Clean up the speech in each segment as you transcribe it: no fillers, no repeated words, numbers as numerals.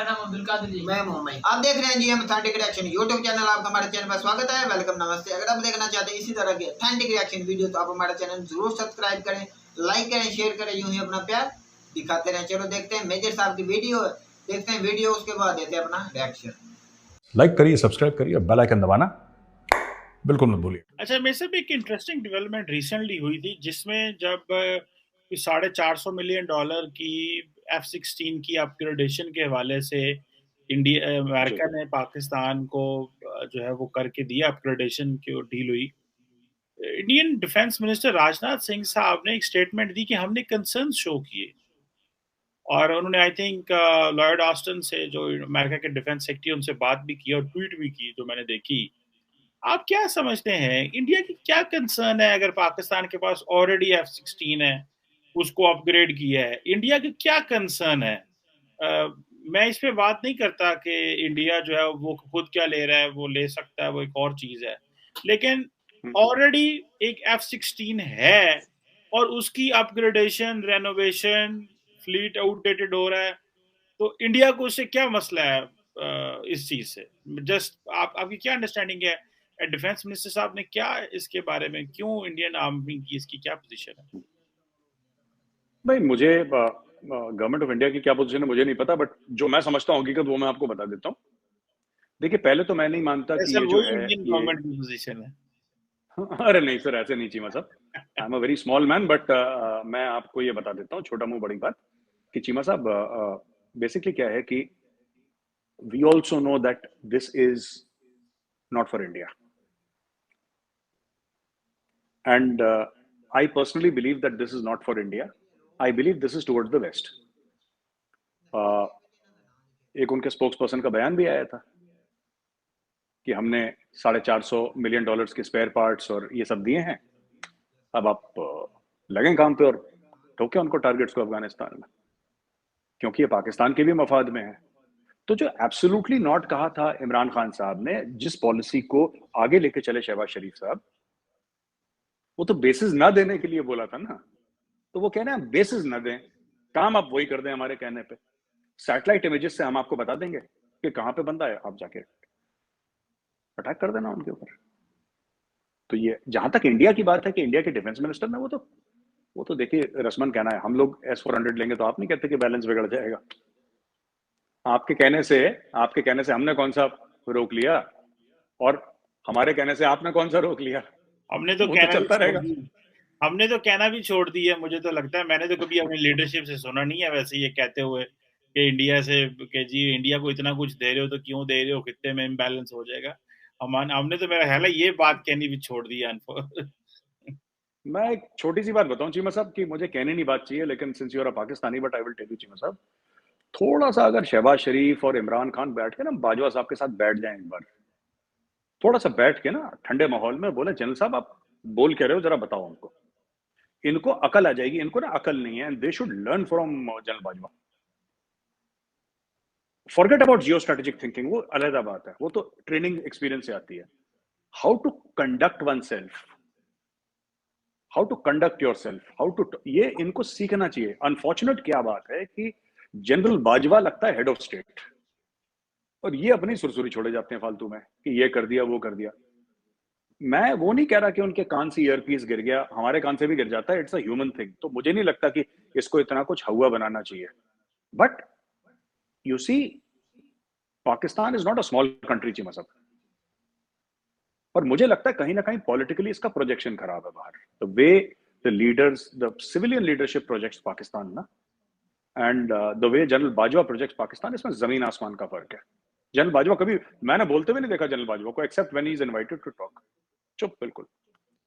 मेरा नाम अब्दुल कादिर जी। मैं मोहम्मद। आप देख रहे हैं जी ऑथेंटिक रिएक्शन यूट्यूब चैनल। आपका हमारे चैनल में स्वागत है। वेलकम, नमस्ते। अगर आप देखना चाहते हैं इसी तरह के ऑथेंटिक रिएक्शन वीडियो तो आप हमारे चैनल जरूर सब्सक्राइब करें, लाइक करें, शेयर करें, यूं ही अपना प्यार दिखाते रहें। चलो देखते हैं मेजर साहब की वीडियो, देखते हैं वीडियो, उसके बाद देते हैं अपना रिएक्शन। लाइक करिए, सब्सक्राइब करिए, बेल आइकन दबाना बिल्कुल मत भूलिए। अच्छा, मेरे से भी एक इंटरेस्टिंग डेवलपमेंट रिसेंटली हुई थी जिसमें जब $450 मिलियन की F-16 की अपग्रेडेशन के हवाले से अमेरिका ने पाकिस्तान को जो है वो करके दिया, अपग्रेडेशन की डील हुई। Indian defence minister Rajnath Singh साहब ने एक स्टेटमेंट दी कि हमने कंसर्न शो किए, और उन्होंने आई थिंक लॉयड ऑस्टिन से, जो अमेरिका के डिफेंस सेक्रेटरी, उनसे बात भी की और ट्वीट भी की, जो मैंने देखी। आप क्या समझते हैं, इंडिया की क्या कंसर्न है अगर पाकिस्तान के पास ऑलरेडी F-16 है, उसको अपग्रेड किया है? इंडिया की क्या कंसर्न है? मैं इस पे बात नहीं करता कि इंडिया जो है वो खुद क्या ले रहा है, वो ले सकता है, वो एक और चीज है, लेकिन ऑलरेडी एक F-16 है और उसकी अपग्रेडेशन, रेनोवेशन, फ्लीट आउटडेटेड हो रहा है, तो इंडिया को उससे क्या मसला है इस चीज से? जस्ट आपकी क्या अंडरस्टैंडिंग है? डिफेंस मिनिस्टर साहब ने क्या इसके बारे में, क्यों इंडियन आर्मी की इसकी क्या पोजीशन है? भाई, मुझे गवर्नमेंट ऑफ इंडिया की क्या पोजीशन है मुझे नहीं पता, बट जो मैं समझता हूँ हकीकत वो मैं आपको बता देता हूँ। देखिए, पहले तो मैं नहीं मानता कि ये जो है इंडियन गवर्नमेंट की पोजीशन है। अरे नहीं सर, ऐसे नहीं चीमा साहब। I am a very small man, but मैं आपको ये बता देता हूँ, छोटा मुंह बड़ी बात, कि चीमा साहब बेसिकली क्या है कि we also know that this is not for India, and I personally believe that this is not for India. I believe this is towards the West. एक उनके स्पोक्स पर्सन का बयान भी आया था कि हमने $450 मिलियन के स्पेयर पार्ट्स और ये सब दिए हैं, अब आप लगें काम पे और ठोके उनको टारगेट्स को अफगानिस्तान में, क्योंकि ये पाकिस्तान के भी मफाद में है। तो जो एब्सोल्युटली नॉट कहा था इमरान खान साहब ने, जिस पॉलिसी को आगे लेके चले शहबाज शरीफ साहब, वो तो बेसिस ना देने के लिए बोला था ना। तो वो कह रहे हैं बेसिस ना दें, काम आप वही कर दें हमारे कहने पे। सैटेलाइट इमेजेस से हम आपको बता देंगे कि कहां पे बंदा है, आप जाके अटैक कर देना उनके ऊपर। तो ये जहां तक इंडिया की बात है कि इंडिया के डिफेंस मिनिस्टर ने, वो तो देखिए रस्मन कहना है, हम लोग S-400 लेंगे तो आप नहीं कहते कि बैलेंस बिगड़ जाएगा। आपके कहने से हमने कौन सा रोक लिया, और हमारे कहने से आपने कौन सा रोक लिया? हमने तो कहना चलता रहेगा। हमने तो कहना भी छोड़ दिया, मुझे तो लगता है। मैंने तो कभी अपनी लीडरशिप से सुना नहीं है वैसे ये कहते हुए कि इंडिया से, कि जी इंडिया को इतना कुछ दे रहे हो तो क्यों दे रहे हो, कितने में इम्बैलेंस हो जाएगा। हमने तो, मेरा ख्याल है, ये बात कहनी भी छोड़ दी है। मैं एक छोटी सी बात बताऊं चीमा साहब, कि मुझे कहने नहीं बात चाहिए, लेकिन since you are a Pakistani, but I will tell you Cheema साहब, थोड़ा सा अगर शहबाज शरीफ और इमरान खान बैठ के ना बाजवा साहब के साथ बैठ जाएं एक बार, थोड़ा सा बैठ के ना ठंडे माहौल में, बोले जनरल साहब आप बोल कह रहे हो, जरा बताओ हमको, इनको अकल आ जाएगी। इनको ना अकल नहीं है, and they should learn from general Bajwa. Forget about geo strategic thinking, वो अलग बात है, वो तो ट्रेनिंग एक्सपीरियंस से आती है। How to conduct oneself, how to conduct yourself, how to, ये इनको सीखना चाहिए। अनफॉर्चुनेट क्या बात है कि जनरल बाजवा लगता है हेड ऑफ स्टेट, और ये अपनी सुरसुरी छोड़े जाते हैं फालतू में कि ये कर दिया वो कर दिया। मैं वो नहीं कह रहा कि उनके कान से ईयरपीस गिर गया, हमारे कान से भी गिर जाता है, इट्स अ ह्यूमन थिंग। तो मुझे नहीं लगता कि इसको इतना कुछ हवा बनाना चाहिए। But you see, Pakistan is not a small country Cheema साहब, और मुझे लगता है कहीं ना कहीं पॉलिटिकली इसका प्रोजेक्शन खराब है बाहर। The way the leaders, the civilian leadership projects Pakistan ना, and the way general Bajwa projects Pakistan, इसमें जमीन आसमान का फर्क है। जनरल बाजवा कभी मैंने बोलते हुए नहीं देखा जनरल बाजवा को, except when he is invited to talk. चुप, बिल्कुल।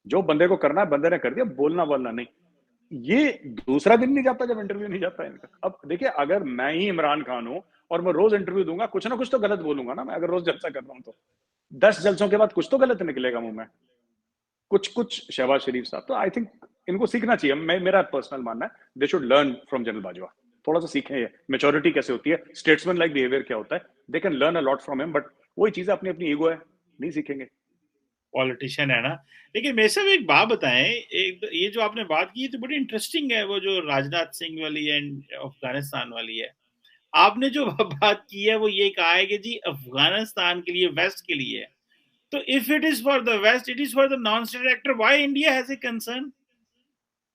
जो बंदे को करना है बंदे ने कर दिया, बोलना बोलना नहीं। ये दूसरा दिन नहीं जाता जब इंटरव्यू नहीं जाता इनका। अब देखिए, अगर मैं ही इमरान खान हूं और मैं रोज इंटरव्यू दूंगा, कुछ ना कुछ तो गलत बोलूंगा ना मैं। अगर रोज जलसा कर रहा हूं तो 10 जलसों के बाद कुछ तो गलत निकलेगा मुंह में, कुछ शहबाज शरीफ साहब। तो आई थिंक इनको सीखना चाहिए। मेरा पर्सनल मानना है, they should learn from general Bajwa. थोड़ा सा सीखें ये मैच्योरिटी कैसे होती है, स्टेट्समैन लाइक बिहेवियर क्या होता है। They can learn a lot from him, but वही चीजें अपनी अपनी ईगो है, नहीं सीखेंगे। पॉलिटिशियन है ना। लेकिन मेरे से एक बात बताएं, एक ये जो आपने बात की तो बड़ी इंटरेस्टिंग है, वो जो राजनाथ सिंह वाली एंड अफगानिस्तान वाली है। आपने जो बात की है वो ये कहा है कि जी अफगानिस्तान के लिए, वेस्ट के लिए है, तो if it is for the west, it is for the non state actor, why India has a concern?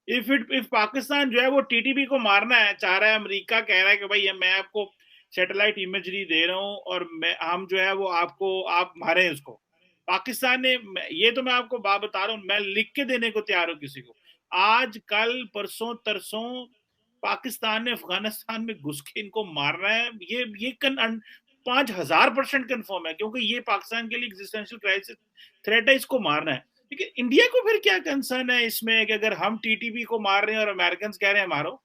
If Pakistan जो है वो टीटीपी को मारना है, चाह रहा है, अमेरिका कह रहा है कि भाई मैं आपको सैटेलाइट इमेजरी दे रहा हूं और हम जो है वो आप मारे उसको, पाकिस्तान ने, ये तो मैं आपको बात बता रहा हूं, मैं लिख के देने को तैयार हूं किसी को, आज कल परसों तरसों पाकिस्तान ने अफगानिस्तान में घुस के इनको मारना है, ये 5000% कंफर्म है, क्योंकि ये पाकिस्तान के लिए एग्जिस्टेंशियल क्राइसिस थ्रेट है, इसको मारना है। लेकिन इंडिया को फिर क्या कंसर्न है इसमें कि अगर हम टीटीपी को मार रहे हैं और अमेरिकन कह रहे हैं मारो?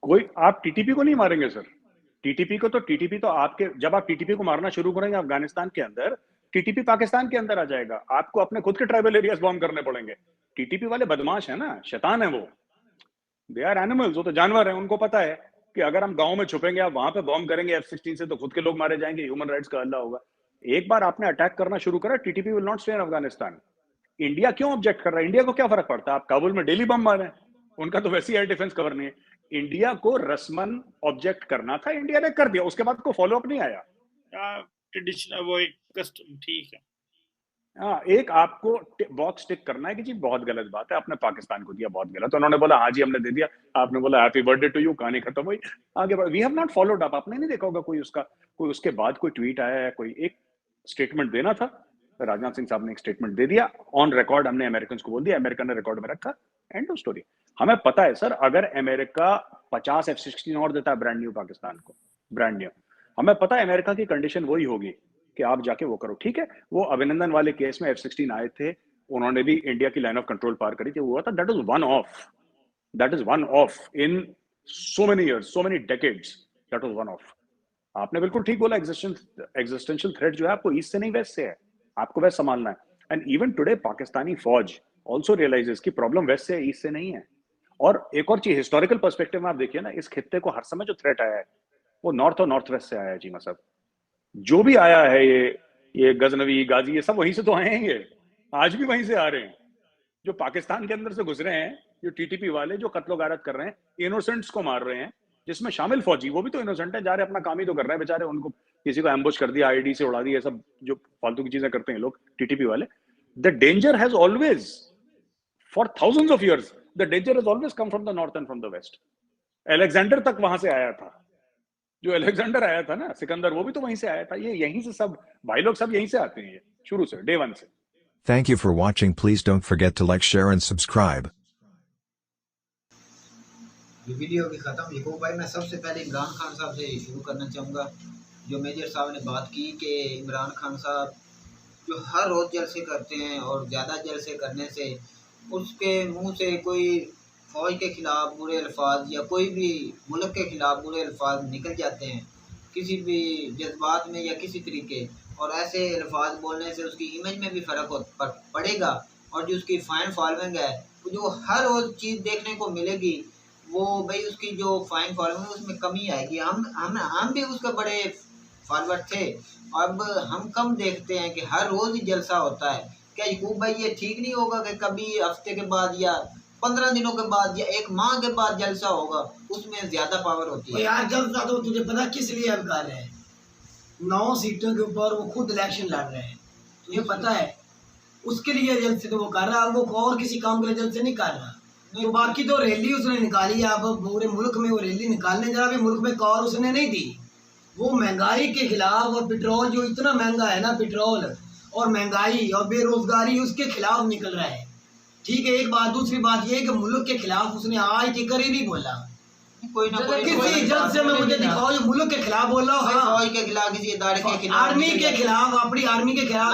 कोई, आप टीटीपी को नहीं मारेंगे सर। टीटीपी तो आपके, जब आप टीटीपी को मारना शुरू करेंगे अफगानिस्तान के अंदर, टीटीपी पाकिस्तान के अंदर आ जाएगा, आपको अपने खुद के ट्राइबल एरियाज बॉम्ब करने पड़ेंगे। टीटीपी वाले बदमाश है ना, शैतान है वो, दे आर एनिमल्स, वो तो जानवर है, उनको पता है कि अगर हम गांव में छुपेंगे, आप वहां पे बॉम्ब करेंगे F-16 से, तो खुद के लोग मारे जाएंगे, ह्यूमन राइट्स का हल्ला होगा। एक बार आपने अटैक करना शुरू करा, TTP will not stay in Afghanistan. India क्यों ऑब्जेक्ट कर रहा है? इंडिया को क्या फर्क पड़ता है? आप काबुल में डेली बम मारे, उनका तो वैसे ही एयर डिफेंस कवर नहीं है। इंडिया को रस्मन ऑब्जेक्ट करना था, इंडिया ने कर दिया, उसके बाद को फॉलो अप नहीं आया। ट्रेडिशनल वो एक कस्टम, ठीक है। हाँ, एक आपको बॉक्स टिक करना है कि जी बहुत गलत बात है, आपने पाकिस्तान को दिया, बहुत गलत। तो उन्होंने बोला हाँ जी हमने दे दिया, आपने बोला हैप्पी बर्थडे टू यू, कहानी खत्म हुई, आगे बढ़। We have not followed up. आपने नहीं देखा होगा कोई उसके बाद कोई ट्वीट आया है, कोई एक स्टेटमेंट देना था, राजनाथ सिंह साहब ने एक स्टेटमेंट दे दिया ऑन रिकॉर्ड, हमने अमेरिकन को बोल दिया, अमेरिका ने रिकॉर्ड में रखा, एंड ऑफ स्टोरी। हमें पता है सर, अगर अमेरिका 50 F-16 और देता है ब्रांड न्यू पाकिस्तान को, ब्रांड न्यू, हमें पता है अमेरिका की कंडीशन वही होगी कि आप जाके वो करो। ठीक है, वो अभिनंदन वाले केस में F-16 आए थे, उन्होंने भी इंडिया की लाइन ऑफ कंट्रोल पार करी थी, हुआ था, that is one of in so many years, so many decades, that was one of. आपने बिल्कुल ठीक बोला, एग्जिस्टेंशियल थ्रेट जो है आपको ईस्ट से नहीं वेस्ट से है, आपको वेस्ट संभालना है। एंड इवन टुडे पाकिस्तानी फौज ऑल्सो रियलाइजेस कि प्रॉब्लम वेस्ट से, ईस्ट से नहीं है। और एक और चीज, हिस्टोरिकल पर्सपेक्टिव में आप देखिए ना, इस खित्ते को हर समय जो थ्रेट आया है वो नॉर्थ और नॉर्थ वेस्ट से आया है जी। मतलब जो भी आया है, ये गजनवी, गाजी, ये सब वहीं से तो आए हैं, ये आज भी वहीं से आ रहे हैं। जो पाकिस्तान के अंदर से गुजरे हैं, जो टीटीपी वाले जो कत्लो गारत कर रहे हैं, इनोसेंट्स को मार रहे हैं, जिसमें शामिल फौजी, वो भी तो इनोसेंट है, जा रहे अपना काम ही तो कर रहे हैं बेचारे, उनको किसी को एम्बुश कर दिया, आईडी से उड़ा दिया, सब जो फालतू की चीजें करते हैं लोग टीटीपी वाले। The danger has always, for thousands of years, the danger has always come from the north and from the west. Alexander तक वहां से आया था, जो अलेक्जेंडर आया था ना, सिकंदर, वो भी तो वहीं से आया था। ये यहीं से सब भाई लोग सब यहीं से आते हैं, ये शुरू से, डे वन से। Thank you for watching. Please don't forget to like, share and subscribe. ये वीडियो भी ख़त्म। यकूब भाई, मैं सबसे पहले इमरान खान साहब से शुरू करना चाहूँगा। जो मेजर साहब ने बात की कि इमरान खान साहब जो हर रोज़ जलसे करते हैं और ज़्यादा जलसे करने से उसके मुंह से कोई फ़ौज के ख़िलाफ़ बुरे अल्फाज या कोई भी मुल्क के ख़िलाफ़ बुरे अल्फाज निकल जाते हैं किसी भी जज्बात में या किसी तरीके, और ऐसे अल्फाज बोलने से उसकी इमेज में भी फ़र्क पड़ेगा। और जो उसकी फ़ैन फॉलोइंग है, जो हर रोज़ चीज़ देखने को मिलेगी, वो भाई उसकी जो फाइन फॉलोइंग है उसमें कमी आएगी। हम भी उसके बड़े फॉलोअर थे, अब हम कम देखते हैं कि हर रोज़ ही जलसा होता है। क्या यकूब भाई ये ठीक नहीं होगा कि कभी हफ्ते के बाद या 15 दिनों के बाद या 1 माह के बाद जलसा होगा, उसमें ज़्यादा पावर होती है? यार जलसा तो तुझे पता किस लिए अब कर रहे हैं, 9 सीटों के ऊपर वो खुद इलेक्शन लड़ रहे हैं, तुझे पता है, उसके लिए जलसे तो वो कर रहा है, वो और किसी काम के लिए जलसे नहीं कर रहा। तो बाकी तो रैली उसने निकाली है, अब पूरे मुल्क में वो रैली निकालने जा रहा है, मुल्क में कॉल उसने नहीं दी। वो महंगाई के खिलाफ और पेट्रोल जो इतना महंगा है ना, पेट्रोल और महंगाई और बेरोजगारी, उसके खिलाफ निकल रहा है। ठीक है, एक बात। दूसरी बात ये कि मुल्क के खिलाफ उसने आज टिकर ही नहीं बोला, कोई ना कोई किसी जज से मैं मुझे दिखाओ जो मुल्क के खिलाफ बोल रहा हो। हाँ, फौज के खिलाफ, किसी इदारे के खिलाफ, आर्मी के खिलाफ, अपनी आर्मी के खिलाफ,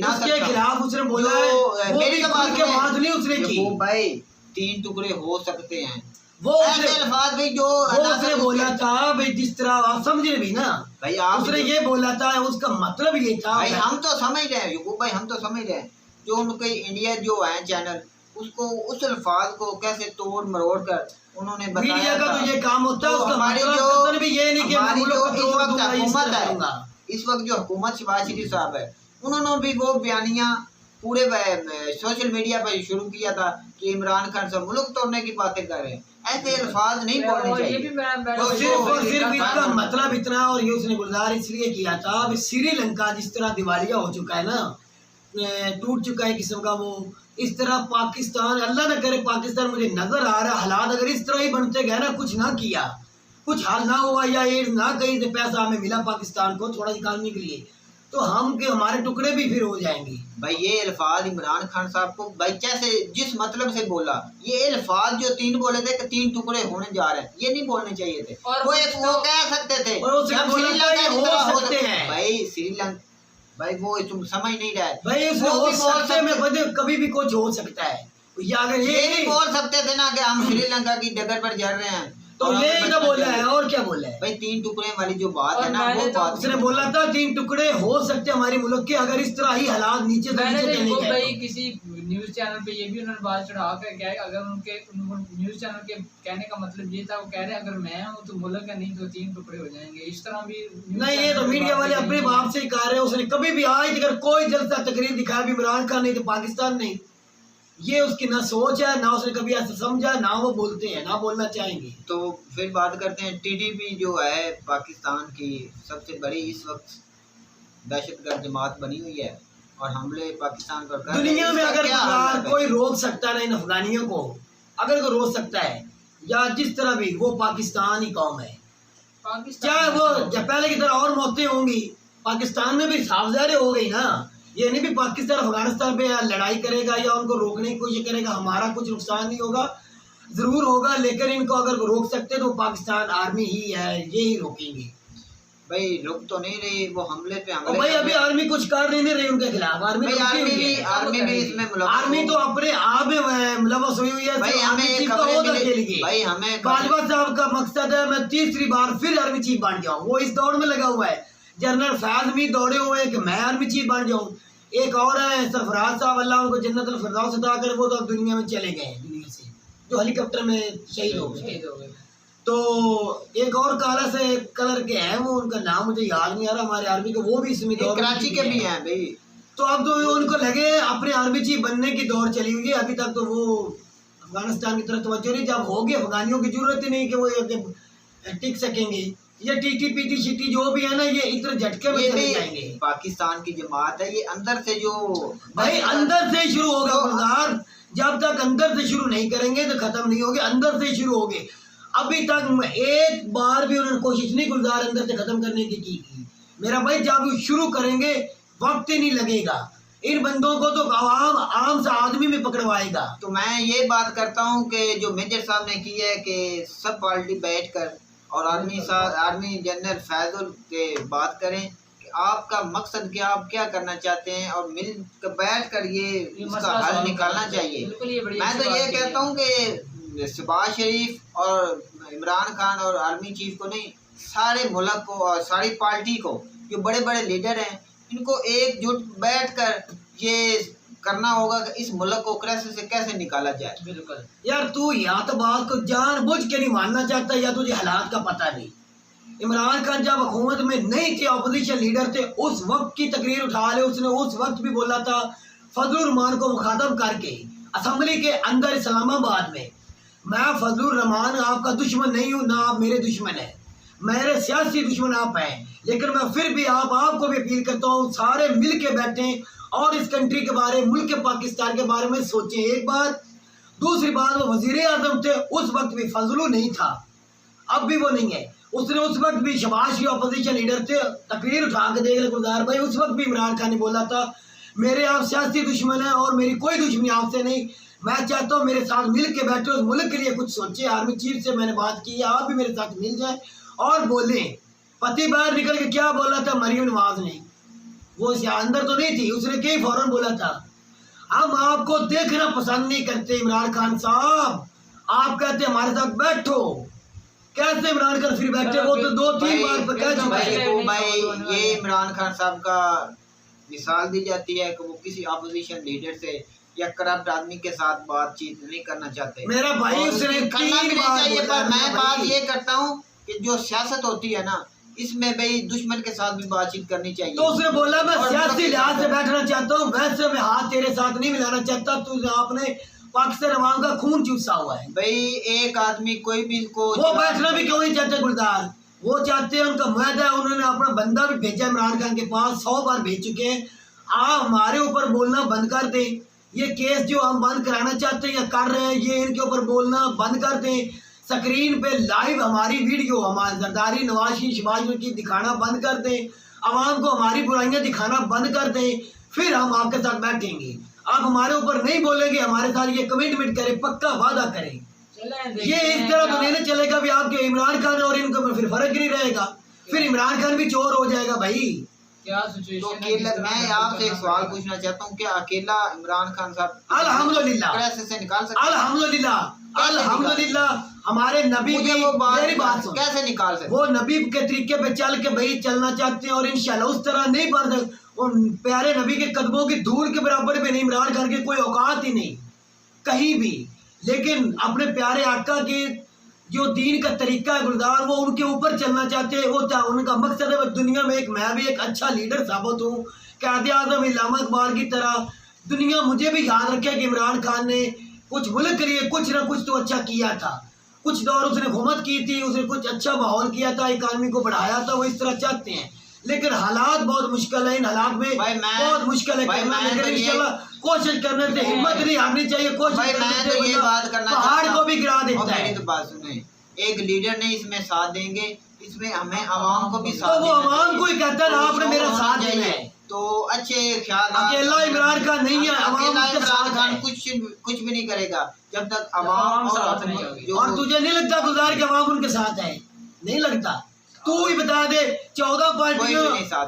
उसके खिलाफ उसने बोला है, वो भी खुल के बात नहीं उसने की। भाई 3 टुकड़े हो सकते हैं, वो अल्फाज भाई जो उसने बोला था भाई, जिस तरह आप समझे भी ना भाई, आप उसने ये बोला था, उसका मतलब ये था भाई, हम तो समझ रहे हैं यकूब भाई, हम तो समझ रहे हैं जो उनके इंडिया जो है चैनल, उसको उस अल्फाज को कैसे तोड़ मरोड़ कर उन्होंने बताया। मीडिया का तो ये काम होता है, उसका मतलब भी ये नहीं कि हमारी जो इस वक्त हुकूमत है, इस वक्त जो हुकूमत शहबाज शरीफ साहब है, उन्होंने भी वो बयानियां पूरे सोशल मीडिया पर शुरू किया था कि इमरान खान से मुल्क तोड़ने की बातें कर रहे हैं। ऐसे अल्फाज नहीं बोलने चाहिए। तो सिर्फ इसका मतलब इतना, और ये उसने गुलजार इसलिए किया था, अभी श्रीलंका जिस तरह दिवालिया हो चुका है ना, टूट चुका है किस्म का, वो इस तरह पाकिस्तान, अल्लाह न करे पाकिस्तान, मुझे नजर आ रहा है हालात अगर इस तरह ही बनते गए ना, कुछ ना किया, कुछ हाल ना हुआ या एड्स ना कहीं से पैसा हमें मिला पाकिस्तान को थोड़ा निकालने के लिए, तो हम के हमारे टुकड़े भी फिर हो जाएंगे। भाई ये अल्फाज इमरान खान साहब को भाई जैसे जिस मतलब से बोला, ये अल्फाज जो 3 बोले थे कि 3 टुकड़े होने जा रहे हैं, ये नहीं बोलने चाहिए थे। और वो कह सकते थे भाई श्रीलंका, भाई वो तुम समझ नहीं रहे भाई, हो सकते में कभी भी कुछ हो सकता है। ये नहीं बोल सकते थे ना कि हम श्रीलंका की डगर पर जड़ रहे हैं, तो ये ही तो बोला है, और क्या बोला है भाई 3 टुकड़े वाली जो बात है ना, वो बात उसने बोला था 3 टुकड़े हो सकते हमारे मुल्क के, अगर इस तरह ही हालात नीचे से नीचे चले गए। भाई किसी न्यूज चैनल पे ये भी उन्होंने बात चढ़ा कर क्या है, अगर उनके न्यूज चैनल के कहने का मतलब ये था, वो कह रहे हैं अगर मैं हूँ तो मुल्क है, नहीं तो 3 टुकड़े हो जाएंगे, इस तरह भी नहीं। ये तो मीडिया वाले अपने बाप से ही कह रहे हैं। उसने कभी भी आज अगर कोई जलसा तकरीर दिखाया भी इमरान खान नहीं तो पाकिस्तान नहीं, ये उसकी ना सोच है, ना उसने कभी ऐसा समझा, ना वो बोलते हैं, ना बोलना चाहेंगे। तो फिर बात करते हैं टीडीपी जो है पाकिस्तान की सबसे बड़ी इस वक्त दहशतगर्द जमात बनी हुई है और हमले पाकिस्तान पर कर दुनिया में अगर कोई रोक सकता है इन अफगानियों को, अगर कोई रोक सकता है या जिस तरह भी, वो पाकिस्तान ही कौम है। चाहे वो जब पहले की तरह और मौतें होंगी, पाकिस्तान में भी साफजारी हो गई ना, ये नहीं भी पाकिस्तान अफगानिस्तान पे लड़ाई करेगा या उनको रोकने की कोशिश करेगा, हमारा कुछ नुकसान नहीं होगा, जरूर होगा, लेकिन इनको अगर रोक सकते तो पाकिस्तान आर्मी ही है, ये ही रोकेंगे। भाई रुक तो नहीं रही, वो हमले पे हमले। भाई अभी आर्मी कुछ कर नहीं रही उनके खिलाफ, आर्मी भी इसमें आर्मी तो अपने आप में मुलव्वस हुई है। भाई हमें बाजवा साहब का मकसद है मैं तीसरी बार फिर आर्मी चीफ बन जाऊँ, वो इस दौड़ में लगा हुआ है। जनरल फैज भी दौड़े हुए कि मैं आर्मी चीफ बन जाऊँ। एक और है सरफराज साहब, अल्लाह उनको जन्नत अल फिरदौस अता करे, वो तो अब दुनिया में चले गए हैं, दुनिया से, जो हेलीकॉप्टर में शहीद हो गए। तो एक और काला से कलर के हैं, वो उनका नाम मुझे याद नहीं आ रहा, हमारे आर्मी के, वो भी इसमें कराची के भी हैं भाई। तो अब तो उनको लगे अपने आर्मी चीफ बनने की दौड़ चली हुई है। अभी तक तो वो अफगानिस्तान की तरफ तवज्जो नहीं, जब होगी अफगानियों की जरूरत ही नहीं कि वो टिक सकेंगे। ये टीटीपीटी शिटी जो भी है ना, ये इतने झटके में चले जाएंगे। पाकिस्तान की जमात है ये, अंदर से जो भाई अंदर से शुरू होगा गुलजार, जब तक अंदर से शुरू नहीं करेंगे तो खत्म नहीं होगी, अंदर से शुरू होगे। अभी तक एक बार भी उन्होंने कोशिश नहीं गुलजार अंदर से खत्म करने की मेरा भाई, जब शुरू करेंगे वक्त ही नहीं लगेगा, इन बंदों को तो आम सा आदमी में पकड़वाएगा। तो मैं ये बात करता हूँ कि जो मेजर साहब ने की है कि सब पार्टी बैठ कर और आर्मी जनरल फैजुल के बात करें कि आपका मकसद क्या, आप क्या करना चाहते हैं, और मिल कर बैठ कर ये इसका हल निकालना चाहिए। मैं तो ये कहता हूँ कि शहबाज शरीफ और इमरान खान और आर्मी चीफ को नहीं, सारे मुल्क को और सारी पार्टी को, जो बड़े बड़े लीडर हैं, इनको एकजुट बैठ कर ये करना होगा कि इस मुल्क को क्राइसिस से कैसे निकाला जाए। बिल्कुल यार, तू या तो बात को जानबूझ के नहीं मानना चाहता या तुझे हालात का पता नहीं। इमरान खान जब हुकूमत में नहीं थे, अपोजिशन लीडर थे, उस वक्त की तकरीर उठा ले, उसने उस वक्त भी बोला था फजलुर रहमान को मुखातब करके असम्बली के अंदर इस्लामाबाद में, मैं फजलुर रहमान आपका दुश्मन नहीं हूँ, ना आप मेरे दुश्मन है, मेरे सियासी दुश्मन आप हैं, लेकिन मैं फिर भी आपको भी अपील करता हूँ सारे मिल के बैठें और इस कंट्री के बारे, मुल्क पाकिस्तान के बारे में सोचें एक बार। दूसरी बात, वो वजीर आजम थे, उस वक्त भी फजलू नहीं था, अब भी वो नहीं है। उसने उस वक्त भी शहबाज अपोजिशन लीडर थे, तकरीर उठा के देख ले गुलजार भाई, उस वक्त भी इमरान खान ने बोला था मेरे आप सियासी दुश्मन हैं और मेरी कोई दुश्मनी आपसे नहीं, मैं चाहता हूँ मेरे साथ मिल के बैठे, उस मुल्क के लिए कुछ सोचे। आर्मी चीफ से मैंने बात की, आप भी मेरे साथ मिल जाए और बोले। पति बाहर निकल के क्या बोला था मरियम नवाज ने, वो अंदर तो नहीं थी, उसने कई फौरन बोला था हम आपको देखना पसंद नहीं करते इमरान खान साहब, आप कहते हमारे साथ बैठो। कैसे इमरान खान फिर बैठे, वो तो 2-3 बार कह चुका है। भाई ये इमरान खान साहब का मिसाल दी जाती है कि वो किसी अपोजिशन लीडर से या करप्ट आदमी के साथ बातचीत नहीं करना चाहते। मेरा भाई उसने 3 बार पर मैं बात ये करता हूँ कि जो सियासत होती है ना, इसमें भाई दुश्मन के साथ भी बातचीत करनी चाहिए। तो उसने बोला मैं और सियासी लिहाज से बैठना चाहता हूँ, वैसे मैं हाथ तेरे साथ नहीं मिलाना चाहता, तू आपने पाकिस्तान अवाम का खून चूसा हुआ है। भाई एक आदमी कोई भी को वो बैठना भी क्यों नहीं चाहते गुलजार, वो चाहते हैं, उनका मुआहदा है, उन्होंने अपना बंदा भी भेजा इमरान खान के पास, 100 बार भेज चुके हैं। आप हमारे ऊपर बोलना बंद कर दें, ये केस जो हम बंद कराना चाहते हैं या कर रहे हैं, ये इनके ऊपर बोलना बंद कर दें। स्क्रीन पे लाइव हमारी वीडियो हमारे जरदारी नवाशी शबाज की दिखाना बंद कर दें, आवाम को हमारी बुराइयां दिखाना बंद कर दें, फिर हम आपके साथ बैठेंगे। आप हमारे ऊपर नहीं बोलेंगे, हमारे साथ ये कमिटमेंट करें, पक्का वादा करें। ये इस तरह तो नहीं चलेगा भी आपके इमरान खान और इनके ऊपर फिर फर्क नहीं रहेगा, फिर इमरान खान भी चोर हो जाएगा भाई। क्या तो सिचुएशन मैं आपसे एक सवाल पूछना चाहता हूँ, क्या अकेला इमरान खान साहब अल्हम्दुलिल्लाह प्रेस से निकाल सकते हैं? अल्हम्दुलिल्लाह अल्हम्दुलिल्लाह हमारे नबी मुझे की वो मेरी बात सुन, कैसे निकाल सकते? वो नबी के तरीके पे चल के भाई चलना चाहते हैं और इंशाल्लाह उस तरह नहीं बढ़ सकते। उन प्यारे नबी के कदमों की धूल के बराबर भी नहीं, इमरान खान की कोई औकात ही नहीं कहीं भी, लेकिन अपने प्यारे आका के जो दीन का तरीका है गुलजार, वो उनके ऊपर चलना चाहते हैं। वो उनका मकसद है दुनिया में एक मैं भी एक अच्छा लीडर साबित हूँ, कायदे आज़म इल्लामा इकबाल की तरह दुनिया मुझे भी याद रखे कि इमरान खान ने कुछ मुल्क के लिए कुछ ना कुछ तो अच्छा किया था, कुछ दौर उसने हुकूमत की थी, उसने कुछ अच्छा माहौल किया था, इकानमी को बढ़ाया था, वो इस तरह चाहते हैं। लेकिन हालात बहुत मुश्किल है, इन हालात में बहुत मुश्किल है करना, लेकिन इंशाल्लाह कोशिश करने से हिम्मत नहीं हारनी चाहिए। कोशिश करने से ये बात करना पहाड़ को भी गिरा देता है। मेरी तो बात सुने, एक लीडर नहीं इसमें साथ देंगे, इसमें हमें आवाम को भी तो साथ वो आवाम को ही कहता है ना, आपने मेरा साथ देना है। तो अच्छे ख्याल, अकेला इमरान खान नहीं है, आवाम अकेला उसके इमरान साथ खान है। कुछ भी नहीं करेगा जब तक आवाम साथ नहीं होगी। और तुझे नहीं लगता गुलजार के आवाम उनके साथ है? नहीं लगता? तू ही बता दे, 14 पार्टियों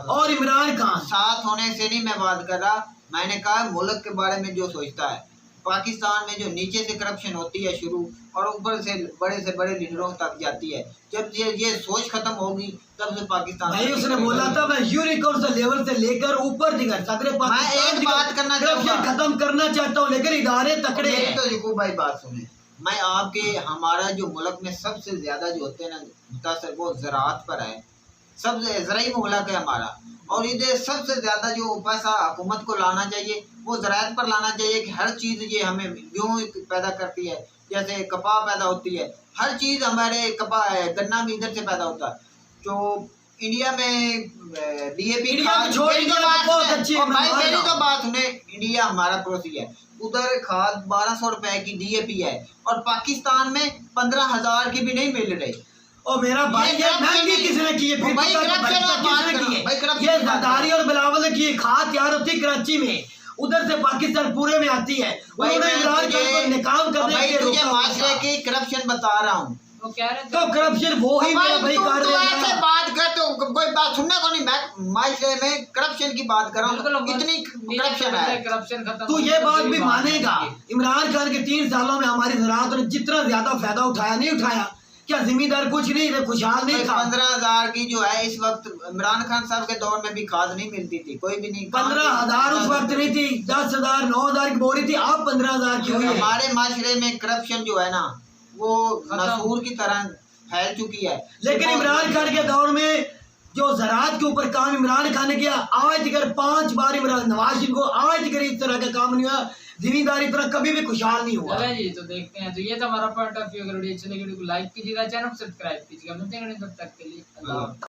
और इमरान खान साथ होने से नहीं मैं बात कर रहा, मैंने कहा मुल्क के बारे में जो सोचता है। पाकिस्तान में जो नीचे से करप्शन होती है शुरू, और ऊपर से बड़े लीडरों तक जाती है, जब ये सोच खत्म होगी तब से पाकिस्तान भाई उसने बोला था मैं यूनिकॉर्न से लेवल से लेकर ऊर दिखा सदर मैं एक बात करना चाहूंगा, खत्म करना चाहता हूँ, लेकिन इदारे तकड़े हैं। तो यकूब भाई बात सुने, मैं आपके हमारा जो मुल्क में सबसे ज्यादा जो होते हैं ना मुतासर, वो ज़राअत पर है, सबसे ज़राई मुल्क है हमारा, और इधर सबसे ज्यादा जो पैसा हुकूमत को लाना चाहिए वो ज़राअत पर लाना चाहिए कि हर चीज़ ये हमें गेहूँ पैदा करती है, जैसे कपाह पैदा होती है, हर चीज़ हमारे कपाह है, गन्ना भी इधर से पैदा होता है। जो इंडिया में DAP खाद, मेरी तो बात सुने, इंडिया हमारा पड़ोसी है, उधर खाद 1200 रुपए की DAP है, और पाकिस्तान में 15,000 की भी नहीं मिल रही। और मेरा भाई ये महंगी किसने की है? फिर किसने की है? ये जरदारी और बिलावल ने की। खाद तैयार होती है कराची में, उधर से पाकिस्तान पूरे में आती है, उन्होंने इमरान खान को निकाम करने के लिए माशरे की करप्शन बता रहा हूँ, वो कह रहे तो करप्शन वो ही मेरा भाई कर रहे हैं। ऐसे बात कर तो कोई बात सुनने को नहीं, मैं माशरे में करप्शन की बात कर रहा हूँ, इतनी करप्शन है। करप्शन खत्म, तू ये बात भी मानेगा इमरान खान के 3 सालों में हमारी ज़राअत ने जितना ज्यादा फायदा उठाया, नहीं उठाया क्या? जिम्मेदार कुछ नहीं थे, खुशहाल नहीं था। 15,000 की जो है इस वक्त इमरान खान साहब के दौर में भी खाद नहीं मिलती थी, कोई भी नहीं। 15,000 उस वक्त नहीं थी, 10,000 9,000 की बोरी थी, अब 15,000 की हुई है। हमारे माशरे में करप्शन जो है ना वो नसूर की तरह फैल चुकी है। लेकिन इमरान खान के दौर में जो ज़राअत के ऊपर काम इमरान खान ने किया, आज अगर 5 बार इमरान नवाज शरीफ को आज अगर इस तरह का काम नहीं हुआ, जिम्मेदारी तरह कभी भी खुशहाल नहीं हुआ। चले जी, तो देखते हैं। तो ये था हमारा पॉइंट ऑफ व्यू। अगर वीडियो अच्छी लगी तो लाइक कीजिएगा, चैनल सब्सक्राइब कीजिएगा। मिलते हैं तब तक के लिए अल्लाह।